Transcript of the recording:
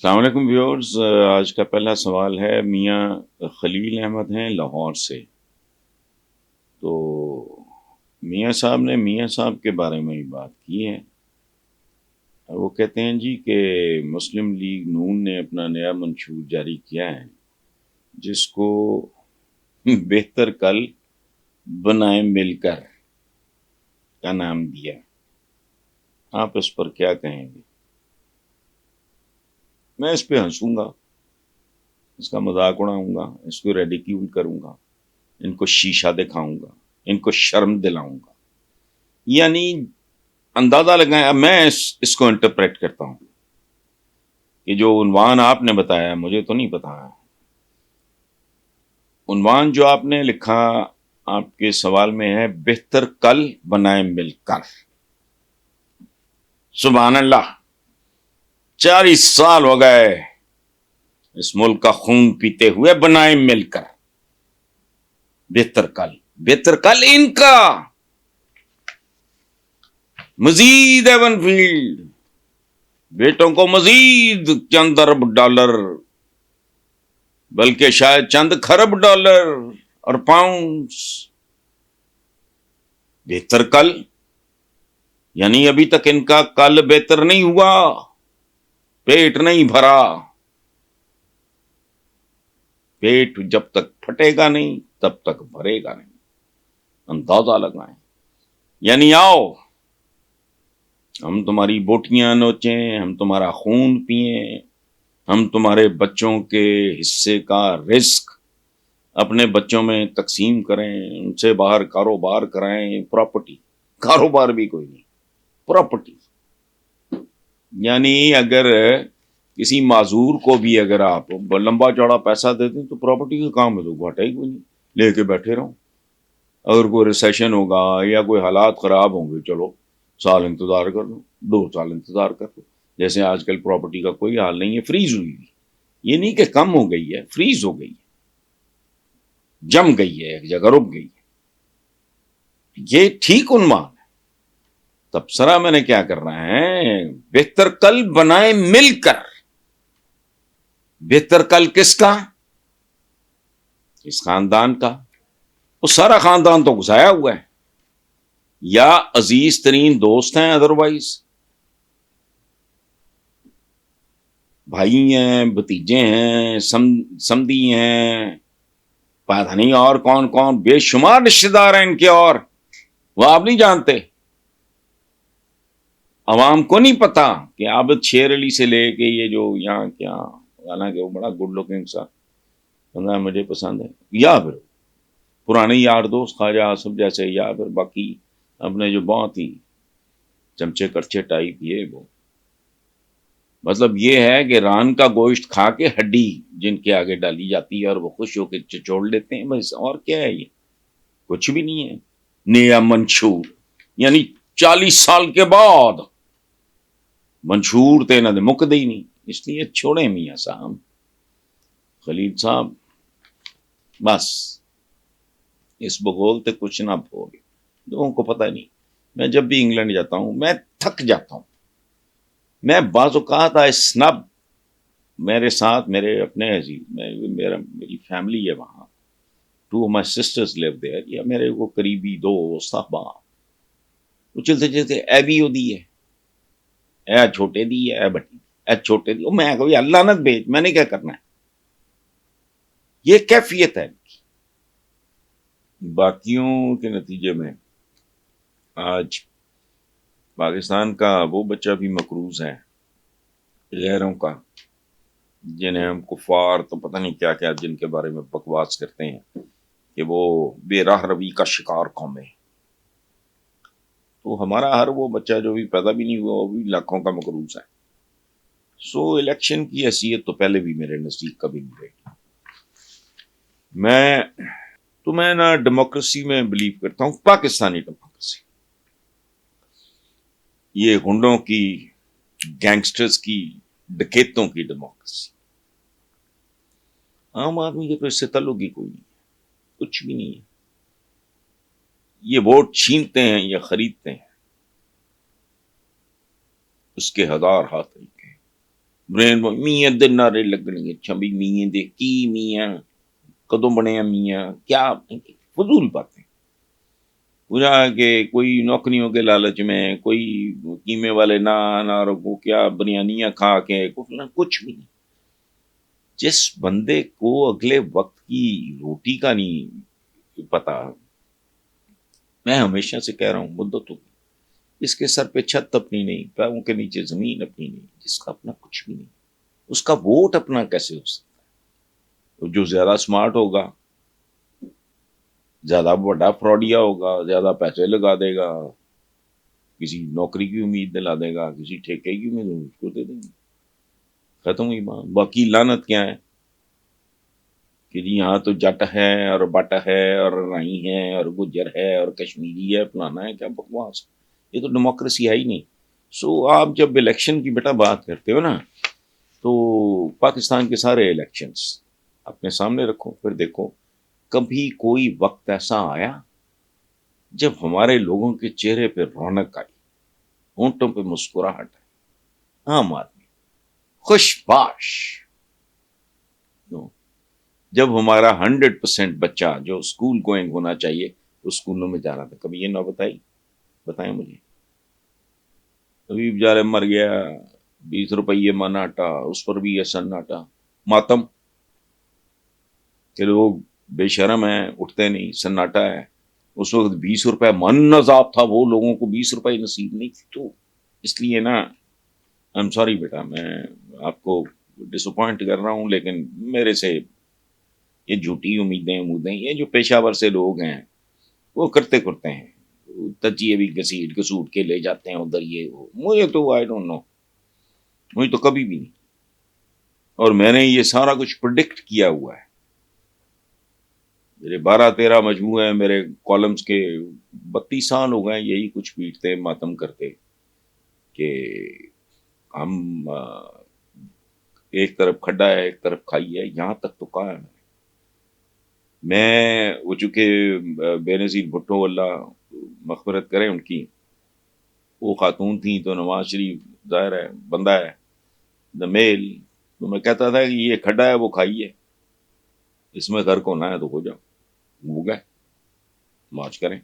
السلام علیکم ویورز، آج کا پہلا سوال ہے میاں خلیل احمد ہیں لاہور سے. تو میاں صاحب کے بارے میں ہی بات کی ہے. وہ کہتے ہیں جی کہ مسلم لیگ نون نے اپنا نیا منشور جاری کیا ہے جس کو بہتر کل بنائے مل کر کا نام دیا. آپ اس پر کیا کہیں گے؟ میں اس پہ ہنسوں گا، اس کا مذاق اڑاؤں گا، اس کو ریڈیکیول کروں گا، ان کو شیشہ دکھاؤں گا، ان کو شرم دلاؤں گا. یعنی اندازہ لگائیں. اب میں اس کو انٹرپریٹ کرتا ہوں کہ جو عنوان آپ نے بتایا مجھے تو نہیں پتا. عنوان جو آپ نے لکھا آپ کے سوال میں ہے بہتر کل بنائے مل کر. سبحان اللہ، 40 سال ہو گئے اس ملک کا خون پیتے ہوئے. بنائے مل کر بہتر کل ان کا مزید ایون فیلڈ، بیٹوں کو مزید چند ارب ڈالر بلکہ شاید چند خرب ڈالر اور پاؤنڈز. بہتر کل یعنی ابھی تک ان کا کل بہتر نہیں ہوا، پیٹ نہیں بھرا. پیٹ جب تک پھٹے گا نہیں تب تک بھرے گا نہیں. اندازہ لگائیں. یعنی آؤ ہم تمہاری بوٹیاں نوچیں، ہم تمہارا خون پئیں، ہم تمہارے بچوں کے حصے کا رزق اپنے بچوں میں تقسیم کریں، ان سے باہر کاروبار کرائیں. پراپرٹی، کاروبار بھی کوئی نہیں، پراپرٹی. یعنی اگر کسی معذور کو بھی اگر آپ لمبا چوڑا پیسہ دے دیں تو پراپرٹی کا کام ہے تو گھاٹا ہی کوئی نہیں، لے کے بیٹھے رہو. اگر کوئی ریسیشن ہوگا یا کوئی حالات خراب ہوں گے، چلو سال انتظار کر لو، 2 سال انتظار کر لو. جیسے آج کل پراپرٹی کا کوئی حال نہیں ہے، فریز ہوئی ہوئی. یہ نہیں کہ کم ہو گئی ہے، فریز ہو گئی ہے، جم گئی ہے، ایک جگہ رک گئی ہے. یہ ٹھیک عنوان ہے. تبصرہ میں نے کیا کرنا ہے؟ بہتر کل بنائے مل کر. بہتر کل کس کا؟ اس خاندان کا. وہ سارا خاندان تو گھسایا ہوا ہے، یا عزیز ترین دوست ہیں، ادروائز بھائی ہیں، بھتیجے ہیں، سمدھی ہیں، پتہ نہیں اور کون کون، بے شمار رشتے دار ہیں ان کے، اور وہ آپ نہیں جانتے. عوام کو نہیں پتا کہ عابد شیر علی سے لے کے یہ جو یہاں کیا، حالانکہ وہ بڑا گڈ لکنگ سا بندہ مجھے پسند ہے، یا پھر پرانے یار دوست خواجہ آصف جیسے، یا پھر باقی اپنے جو بہت ہی چمچے کرچے ٹائپ. یہ وہ مطلب یہ ہے کہ ران کا گوشت کھا کے ہڈی جن کے آگے ڈالی جاتی ہے اور وہ خوش ہو کے چچوڑ لیتے ہیں، بس. اور کیا ہے؟ یہ کچھ بھی نہیں ہے. نیا منشور یعنی 40 سال کے بعد منشور تے نہ مک دی نہیں. اس لیے چھوڑیں میاں صاحب، خلیل صاحب، بس اس بغول تے کچھ نہ بھول. لوگوں کو پتہ نہیں. میں جب بھی انگلینڈ جاتا ہوں میں تھک جاتا ہوں. میں بعض اوقات اسنب میرے ساتھ میرے اپنے عزیز، میری فیملی ہے وہاں، 2 of my sisters live there، یا میرے وہ قریبی دوست احباب، وہ چلتے چلتے اے بھی ہو دی ہے، اے چھوٹے دی ہے، اے بٹی، اے چھوٹے دی. میں کوئی اللہ نہ بھیج، میں نے کیا کرنا ہے؟ یہ کیفیت ہے. باقیوں کے نتیجے میں آج پاکستان کا وہ بچہ بھی مقروض ہے غیروں کا، جنہیں ہم کفار تو پتہ نہیں کیا کیا، جن کے بارے میں بکواس کرتے ہیں کہ وہ بے راہ روی کا شکار قوم ہے. تو ہمارا ہر وہ بچہ جو بھی پیدا بھی نہیں ہوا وہ بھی لاکھوں کا مقروض ہے. سو الیکشن کی حیثیت تو پہلے بھی میرے نزدیک کبھی نہیں رہی. میں نا ڈیموکریسی میں بلیو کرتا ہوں، پاکستانی ڈیموکریسی، یہ گنڈوں کی، گینگسٹرز کی، ڈکیتوں کی ڈیموکریسی. عام آدمی کے تو اس سے تعلق ہی کوئی نہیں ہے، کچھ بھی نہیں ہے. یہ ووٹ چھینتے ہیں یا خریدتے ہیں، اس کے 1000 ہاتھ طریقے ہیں. برین میاں دے نعرے لگنے، اچھا بھی میاں دے کی میاں کدوں بنے میاں، کیا فضول باتیں. پورا کہ کوئی نوکریوں کے لالچ میں، کوئی قیمے والے نان اور وہ کیا بریانیاں کھا کے کچھ بھی نہیں. جس بندے کو اگلے وقت کی روٹی کا نہیں پتا، میں ہمیشہ سے کہہ رہا ہوں مدتوں اس کے سر پہ چھت اپنی نہیں، پیروں کے نیچے زمین اپنی نہیں، جس کا اپنا کچھ بھی نہیں، اس کا ووٹ اپنا کیسے ہو سکتا ہے؟ جو زیادہ سمارٹ ہوگا، زیادہ بڑا فراڈیا ہوگا، زیادہ پیسے لگا دے گا، کسی نوکری کی امید دلا دے گا، کسی ٹھیکے کی امید اس کو دے دیں گے، ختم ہوئی بات. باقی لعنت کیا ہے کہ جی یہاں تو جٹ ہے اور بٹ ہے اور رائی ہے اور گجر ہے اور کشمیری ہے، فلانا ہے، کیا بکواس. یہ تو ڈیموکریسی ہے ہی نہیں. سو آپ جب الیکشن کی بیٹا بات کرتے ہو نا، تو پاکستان کے سارے الیکشنز اپنے سامنے رکھو، پھر دیکھو کبھی کوئی وقت ایسا آیا جب ہمارے لوگوں کے چہرے پہ رونق آئی، ہونٹوں پہ مسکراہٹ آئی، عام آدمی خوش باش. جب ہمارا 100% بچہ جو اسکول گوئنگ ہونا چاہیے اس اسکولوں میں جا رہا تھا، کبھی یہ نہ بتائیں مجھے. ابھی بیچارے مر گیا، 20 روپئے من آٹا، اس پر بھی یہ سناٹا ماتم کہ لوگ بے شرم ہیں، اٹھتے نہیں، سناٹا ہے. اس وقت 20 روپے من نصاب تھا، وہ لوگوں کو 20 روپئے نصیب نہیں تھی. تو اس لیے نا آئی ایم سوری بیٹا، میں آپ کو ڈس اپوائنٹ کر رہا ہوں، لیکن میرے سے یہ جھوٹی امیدیں یہ جو پیشہ ور سے لوگ ہیں وہ کرتے ہیں، تجیے بھی گھسیٹ گسوٹ کے لے جاتے ہیں ادھر، یہ وہ. مجھے تو آئی ڈونٹ نو، مجھے تو کبھی بھی نہیں. اور میں نے یہ سارا کچھ پرڈکٹ کیا ہوا ہے. میرے 12-13 مجموعے ہیں میرے کالمز کے، 32 سال ہو گئے یہی کچھ پیٹتے ماتم کرتے کہ ہم ایک طرف کھڈا ہے ایک طرف کھائی ہے. یہاں تک تو کہا ہے میں. وہ چونکہ بے نظیر بھٹو اللہ مغفرت کریں ان کی، وہ خاتون تھیں تو نواز شریف ظاہر ہے بندہ ہے دا میل، تو میں کہتا تھا کہ یہ کھڈا ہے وہ کھائیے، اس میں گھر کو نہ ہے تو ہو جاؤ، ہو گئے مارچ کریں.